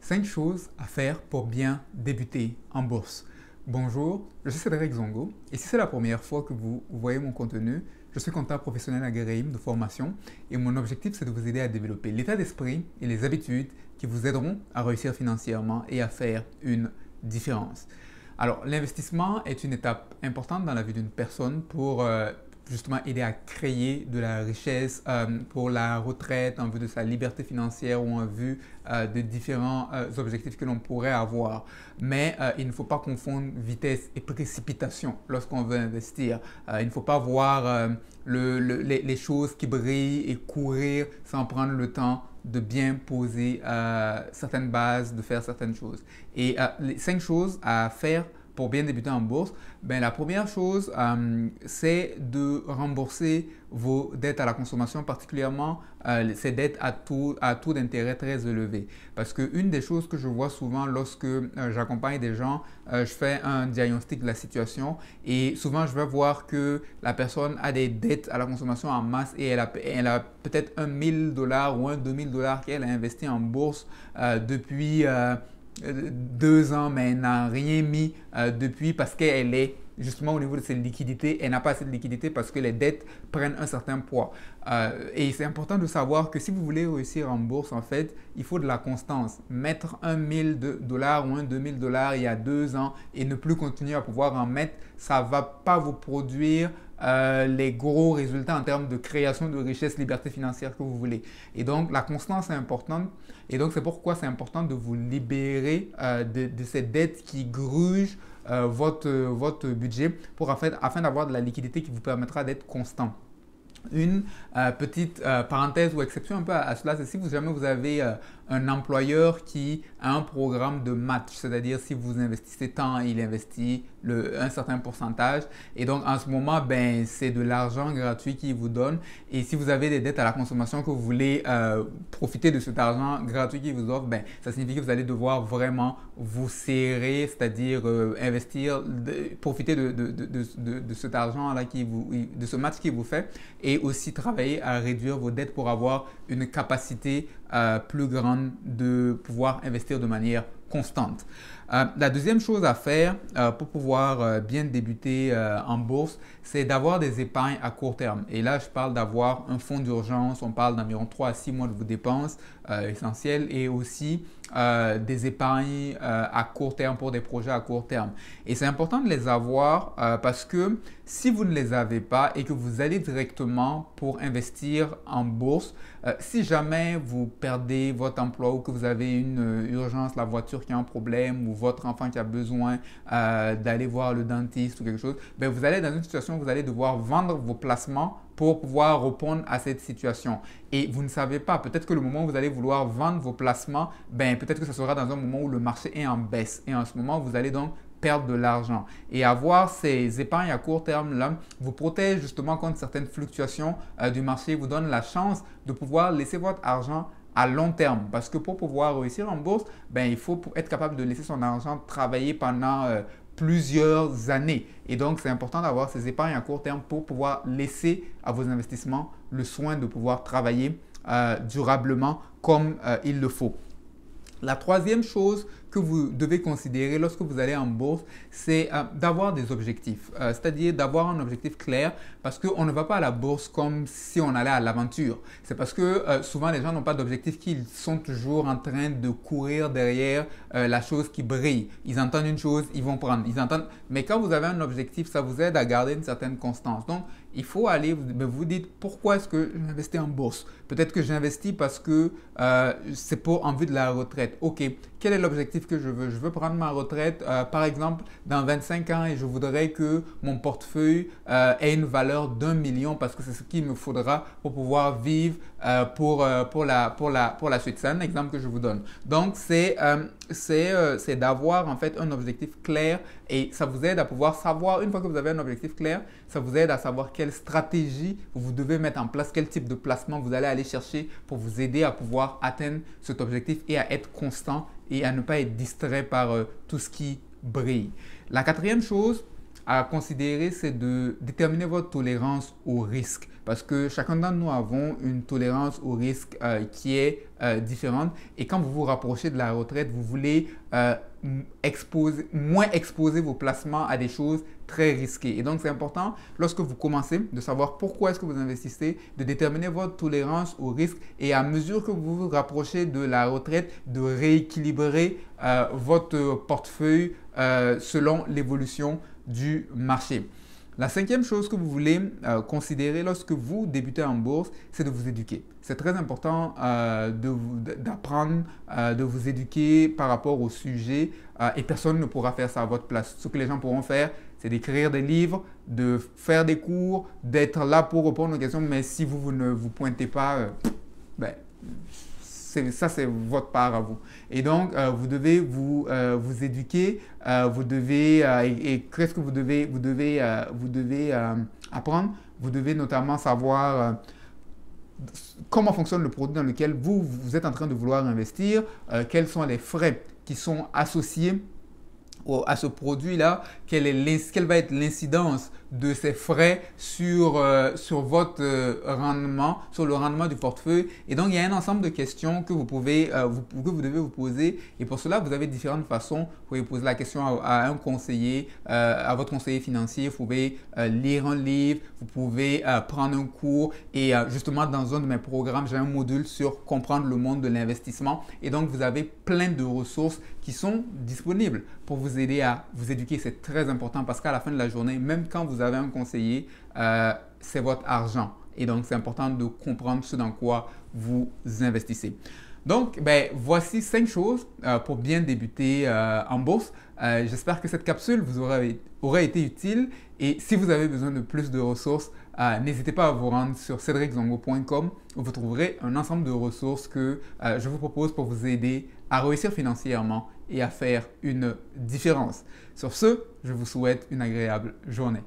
5 choses à faire pour bien débuter en bourse. Bonjour, je suis Cédric Zongo et si c'est la première fois que vous voyez mon contenu, je suis comptable professionnel agréé de formation et mon objectif c'est de vous aider à développer l'état d'esprit et les habitudes qui vous aideront à réussir financièrement et à faire une différence. Alors, l'investissement est une étape importante dans la vie d'une personne pour justement aider à créer de la richesse pour la retraite, en vue de sa liberté financière ou en vue de différents objectifs que l'on pourrait avoir. Mais il ne faut pas confondre vitesse et précipitation lorsqu'on veut investir. Il ne faut pas voir les choses qui brillent et courir sans prendre le temps de bien poser certaines bases, de faire certaines choses. Et les 5 choses à faire pour bien débuter en bourse, ben, la première chose, c'est de rembourser vos dettes à la consommation, particulièrement ces dettes à taux d'intérêt très élevé. Parce qu'une des choses que je vois souvent lorsque j'accompagne des gens, je fais un diagnostic de la situation et souvent je vais voir que la personne a des dettes à la consommation en masse et elle a peut-être un 1000 $ ou un 2000 $ qu'elle a investi en bourse depuis 2 ans, mais elle n'a rien mis depuis parce qu'elle est justement au niveau de ses liquidités, elle n'a pas assez de liquidités parce que les dettes prennent un certain poids. Et c'est important de savoir que si vous voulez réussir en bourse, en fait, il faut de la constance. Mettre un 1000 $ ou un 2000 $ il y a 2 ans et ne plus continuer à pouvoir en mettre, ça ne va pas vous produire les gros résultats en termes de création de richesse, liberté financière que vous voulez. Et donc, la constance est importante. Et donc, c'est pourquoi c'est important de vous libérer de ces dettes qui grugent votre budget afin d'avoir de la liquidité qui vous permettra d'être constant. Une petite parenthèse ou exception un peu à cela, c'est si jamais vous avez un employeur qui a un programme de match, c'est-à-dire si vous investissez tant, il investit un certain pourcentage et donc en ce moment, ben, c'est de l'argent gratuit qu'il vous donne et si vous avez des dettes à la consommation que vous voulez profiter de cet argent gratuit qu'il vous offre, ben, ça signifie que vous allez devoir vraiment vous serrer, c'est-à-dire investir, profiter de cet argent-là, de ce match qu'il vous fait et aussi travailler à réduire vos dettes pour avoir une capacité plus grande de pouvoir investir de manière constante. La deuxième chose à faire pour pouvoir bien débuter en bourse, c'est d'avoir des épargnes à court terme. Et là, je parle d'avoir un fonds d'urgence, on parle d'environ 3 à 6 mois de vos dépenses essentielles et aussi des épargnes à court terme pour des projets à court terme. Et c'est important de les avoir parce que si vous ne les avez pas et que vous allez directement pour investir en bourse, si jamais vous perdez votre emploi ou que vous avez une urgence, la voiture qui a un problème ou votre enfant qui a besoin d'aller voir le dentiste ou quelque chose, ben vous allez dans une situation où vous allez devoir vendre vos placements pour pouvoir répondre à cette situation. Et vous ne savez pas, peut-être que le moment où vous allez vouloir vendre vos placements, ben peut-être que ce sera dans un moment où le marché est en baisse. Et en ce moment, vous allez donc perdre de l'argent. Et avoir ces épargnes à court terme là vous protège justement contre certaines fluctuations du marché, vous donne la chance de pouvoir laisser votre argent à long terme. Parce que pour pouvoir réussir en bourse, ben, il faut être capable de laisser son argent travailler pendant plusieurs années. Et donc, c'est important d'avoir ces épargnes à court terme pour pouvoir laisser à vos investissements le soin de pouvoir travailler durablement comme il le faut. La troisième chose que vous devez considérer lorsque vous allez en bourse, c'est d'avoir des objectifs, c'est-à-dire d'avoir un objectif clair parce qu'on ne va pas à la bourse comme si on allait à l'aventure. C'est parce que souvent les gens n'ont pas d'objectif, qu'ils sont toujours en train de courir derrière la chose qui brille. Ils entendent une chose, ils vont prendre, mais quand vous avez un objectif, ça vous aide à garder une certaine constance. Donc, il faut aller, vous dites pourquoi est-ce que j'investis en bourse? Peut-être que j'investis parce que c'est en vue de la retraite. Ok, quel est l'objectif que je veux? Je veux prendre ma retraite, par exemple, dans 25 ans et je voudrais que mon portefeuille ait une valeur d'1 million parce que c'est ce qu'il me faudra pour pouvoir vivre pour la suite. C'est un exemple que je vous donne. Donc, c'est d'avoir en fait un objectif clair et ça vous aide à pouvoir savoir, une fois que vous avez un objectif clair, ça vous aide à savoir quelle stratégie vous devez mettre en place, quel type de placement vous allez aller chercher pour vous aider à pouvoir atteindre cet objectif et à être constant et à ne pas être distrait par tout ce qui brille. La quatrième chose, à considérer, c'est de déterminer votre tolérance au risque. Parce que chacun d'entre nous avons une tolérance au risque qui est différente. Et quand vous vous rapprochez de la retraite, vous voulez moins exposer vos placements à des choses très risquées. Et donc, c'est important, lorsque vous commencez, de savoir pourquoi est-ce que vous investissez, de déterminer votre tolérance au risque et à mesure que vous vous rapprochez de la retraite, de rééquilibrer votre portefeuille selon l'évolution du marché. La cinquième chose que vous voulez considérer lorsque vous débutez en bourse, c'est de vous éduquer. C'est très important d'apprendre, de vous éduquer par rapport au sujet et personne ne pourra faire ça à votre place. Ce que les gens pourront faire, c'est d'écrire des livres, de faire des cours, d'être là pour répondre aux questions, mais si vous ne vous pointez pas, ben, ça, c'est votre part à vous. Et donc, vous devez vous éduquer, vous devez, et qu'est-ce que vous devez apprendre? Vous devez notamment savoir comment fonctionne le produit dans lequel vous êtes en train de vouloir investir, quels sont les frais qui sont associés à ce produit-là, quelle va être l'incidence de ces frais sur votre rendement, sur le rendement du portefeuille. Et donc, il y a un ensemble de questions que vous devez vous poser. Et pour cela, vous avez différentes façons. Vous pouvez poser la question à un conseiller, à votre conseiller financier. Vous pouvez lire un livre, vous pouvez prendre un cours. Et justement, dans un de mes programmes, j'ai un module sur comprendre le monde de l'investissement. Et donc, vous avez plein de ressources qui sont disponibles pour vous aider à vous éduquer. C'est très important parce qu'à la fin de la journée, même quand vous avez un conseiller, c'est votre argent. Et donc, c'est important de comprendre ce dans quoi vous investissez. Donc, voici 5 choses pour bien débuter en bourse. J'espère que cette capsule vous aura été utile. Et si vous avez besoin de plus de ressources, n'hésitez pas à vous rendre sur cedriczongo.com où vous trouverez un ensemble de ressources que je vous propose pour vous aider à réussir financièrement et à faire une différence. Sur ce, je vous souhaite une agréable journée.